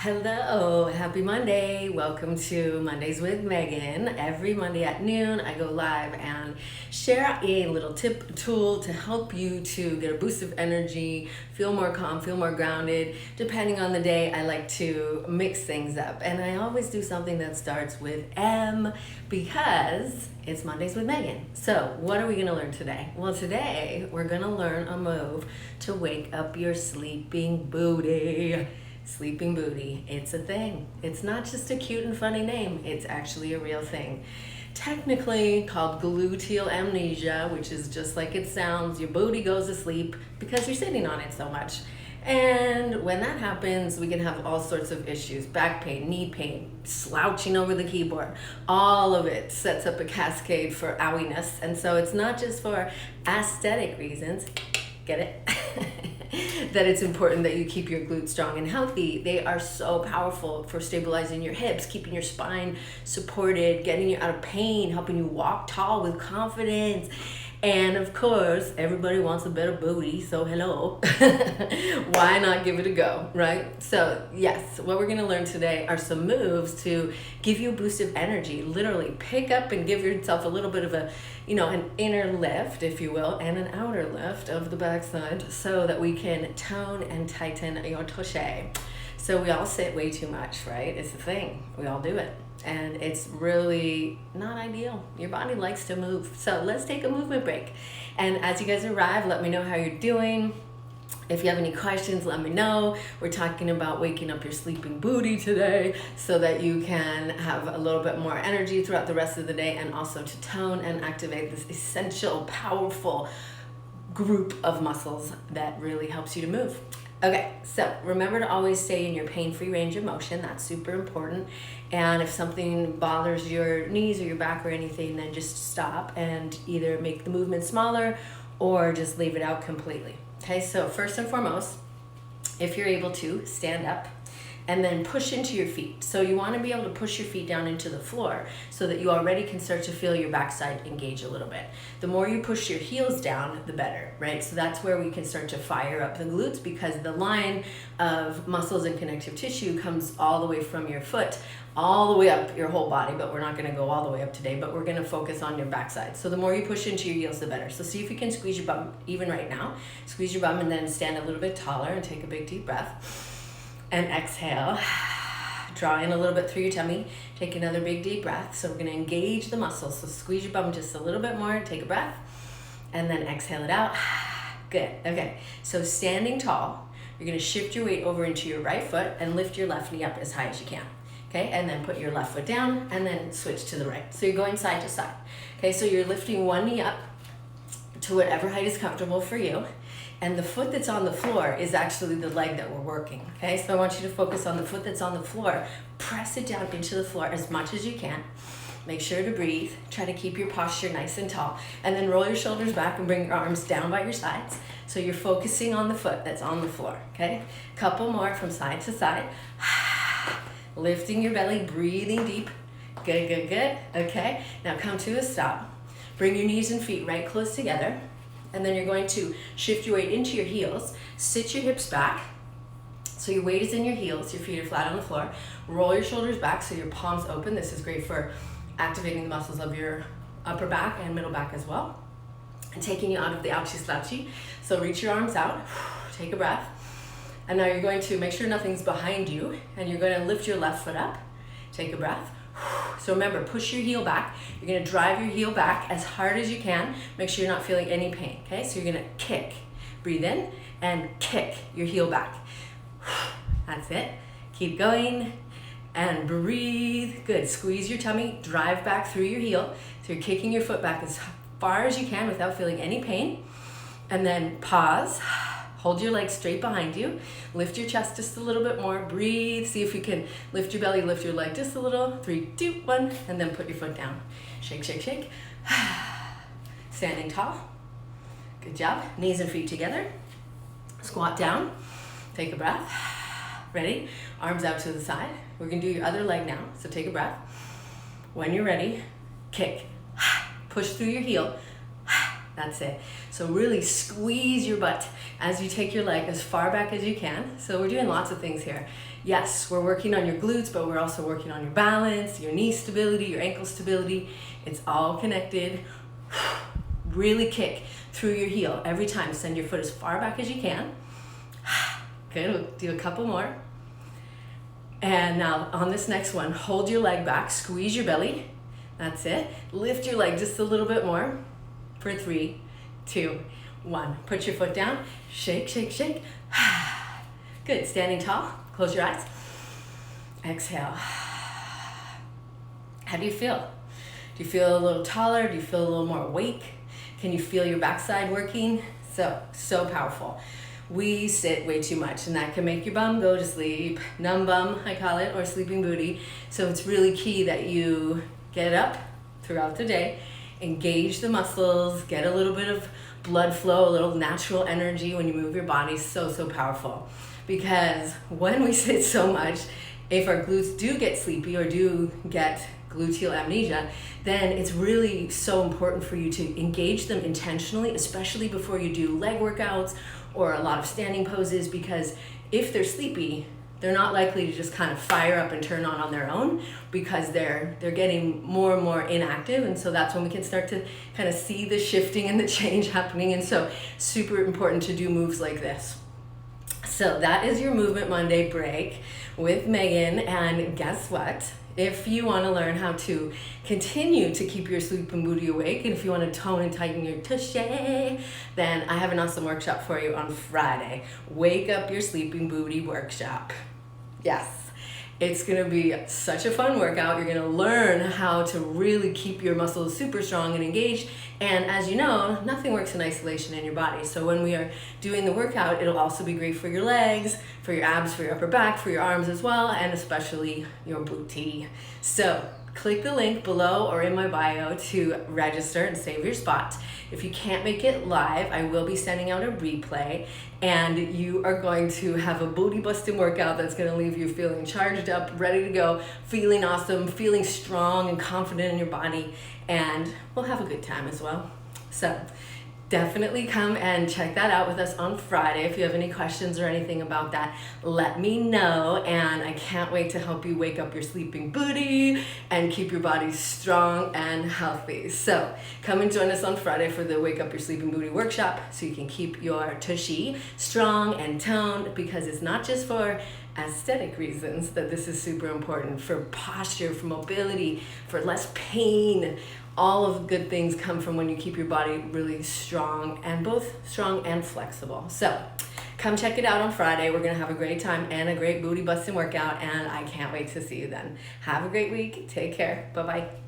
Hello, happy Monday. Welcome to Mondays with Megan. Every Monday at noon, I go live and share a little tip tool to help you to get a boost of energy, feel more calm, feel more grounded. Depending on the day, I like to mix things up. And I always do something that starts with M because it's Mondays with Megan. So, what are we going to learn today? Well, today we're going to learn a move to wake up your sleeping booty. Sleeping booty, it's a thing. It's not just a cute and funny name, it's actually a real thing. Technically called gluteal amnesia, which is just like it sounds. Your booty goes to sleep because you're sitting on it so much. And when that happens, we can have all sorts of issues: back pain, knee pain, slouching over the keyboard. All of it sets up a cascade for owiness. And so it's not just for aesthetic reasons, get it? That it's important that you keep your glutes strong and healthy. They are so powerful for stabilizing your hips, keeping your spine supported, getting you out of pain, helping you walk tall with confidence. And of course, everybody wants a better booty, so hello. Why not give it a go, right? So yes, what we're gonna learn today are some moves to give you a boost of energy. Literally pick up and give yourself a little bit of a, an inner lift, if you will, and an outer lift of the backside so that we can tone and tighten your tushy. So we all sit way too much, right? It's the thing, we all do it. And it's really not ideal. Your body likes to move. So let's take a movement break. And as you guys arrive, let me know how you're doing. If you have any questions, let me know. We're talking about waking up your sleeping booty today so that you can have a little bit more energy throughout the rest of the day, and also to tone and activate this essential, powerful group of muscles that really helps you to move. Okay, so remember to always stay in your pain-free range of motion. That's super important. And if something bothers your knees or your back or anything, then just stop and either make the movement smaller or just leave it out completely. Okay, so first and foremost, if you're able to, stand up and then push into your feet. So you want to be able to push your feet down into the floor so that you already can start to feel your backside engage a little bit. The more you push your heels down, the better, right? So that's where we can start to fire up the glutes, because the line of muscles and connective tissue comes all the way from your foot all the way up your whole body, but we're not going to go all the way up today, but we're going to focus on your backside. So the more you push into your heels, the better. So see if you can squeeze your bum even right now. Squeeze your bum and then stand a little bit taller and take a big deep breath. And exhale, draw in a little bit through your tummy, take another big deep breath. So we're gonna engage the muscles. So squeeze your bum just a little bit more, take a breath, and then exhale it out. Good, okay. So standing tall, you're gonna shift your weight over into your right foot and lift your left knee up as high as you can. Okay, and then put your left foot down and then switch to the right. So you're going side to side. Okay, so you're lifting one knee up to whatever height is comfortable for you. And the foot that's on the floor is actually the leg that we're working, okay? So I want you to focus on the foot that's on the floor. Press it down into the floor as much as you can. Make sure to breathe. Try to keep your posture nice and tall. And then roll your shoulders back and bring your arms down by your sides. So you're focusing on the foot that's on the floor, okay? Couple more from side to side. Lifting your belly, breathing deep. Good, good, good, okay? Now come to a stop. Bring your knees and feet right close together. And then you're going to shift your weight into your heels, sit your hips back, so your weight is in your heels, your feet are flat on the floor. Roll your shoulders back so your palms open. This is great for activating the muscles of your upper back and middle back as well, and taking you out of the ouchy slouchy. So reach your arms out, take a breath, and now you're going to make sure nothing's behind you, and you're going to lift your left foot up, take a breath. So remember, push your heel back. You're gonna drive your heel back as hard as you can. Make sure you're not feeling any pain, okay? So you're gonna kick, breathe in, and kick your heel back. That's it. Keep going, and breathe. Good, squeeze your tummy, drive back through your heel. So you're kicking your foot back as far as you can without feeling any pain. And then pause. Hold your legs straight behind you. Lift your chest just a little bit more. Breathe. See if you can lift your belly, lift your leg just a little. 3, 2, 1, and then put your foot down. Shake, shake, shake. Standing tall. Good job. Knees and feet together. Squat down. Take a breath. Ready? Arms out to the side. We're gonna do your other leg now, so take a breath. When you're ready, kick. Push through your heel. That's it. So really squeeze your butt as you take your leg as far back as you can. So we're doing lots of things here. yes, we're working on your glutes, but we're also working on your balance, your knee stability, your ankle stability. It's all connected. Really kick through your heel every time. Send your foot as far back as you can. Good, we'll do a couple more. And now on this next one, hold your leg back, squeeze your belly. That's it. Lift your leg just a little bit more for 3, 2, 1. Put your foot down, shake, shake, shake. Good, standing tall, close your eyes. Exhale. How do you feel? Do you feel a little taller? Do you feel a little more awake? Can you feel your backside working? So powerful. We sit way too much, and that can make your bum go to sleep. Numb bum, I call it, or sleeping booty. So it's really key that you get up throughout the day, engage the muscles, get a little bit of blood flow, a little natural energy when you move your body. So powerful. Because when we sit so much, if our glutes do get sleepy or do get gluteal amnesia, then it's really so important for you to engage them intentionally, especially before you do leg workouts or a lot of standing poses, because if they're sleepy, they're not likely to just kind of fire up and turn on their own, because they're getting more and more inactive. And so that's when we can start to kind of see the shifting and the change happening. And so super important to do moves like this. So that is your Movement Monday break with Megan. And guess what? If you want to learn how to continue to keep your sleeping booty awake, and if you want to tone and tighten your tushy, then I have an awesome workshop for you on Friday. Wake Up Your Sleeping Booty Workshop. Yes. It's going to be such a fun workout. You're going to learn how to really keep your muscles super strong and engaged. And as you know, nothing works in isolation in your body. So when we are doing the workout, it'll also be great for your legs, for your abs, for your upper back, for your arms as well, and especially your booty. So click the link below or in my bio to register and save your spot. If you can't make it live, I will be sending out a replay, and you are going to have a booty busting workout that's going to leave you feeling charged up, ready to go, feeling awesome, feeling strong and confident in your body, and we'll have a good time as well. So definitely come and check that out with us on Friday. If you have any questions or anything about that, let me know. And I can't wait to help you wake up your sleeping booty and keep your body strong and healthy. So come and join us on Friday for the Wake Up Your Sleeping Booty workshop, so you can keep your tushy strong and toned, because it's not just for aesthetic reasons that this is super important. For posture, for mobility, for less pain. All of the good things come from when you keep your body really strong, and both strong and flexible. So come check it out on Friday. We're going to have a great time and a great booty busting workout, and I can't wait to see you then. Have a great week. Take care. Bye-bye.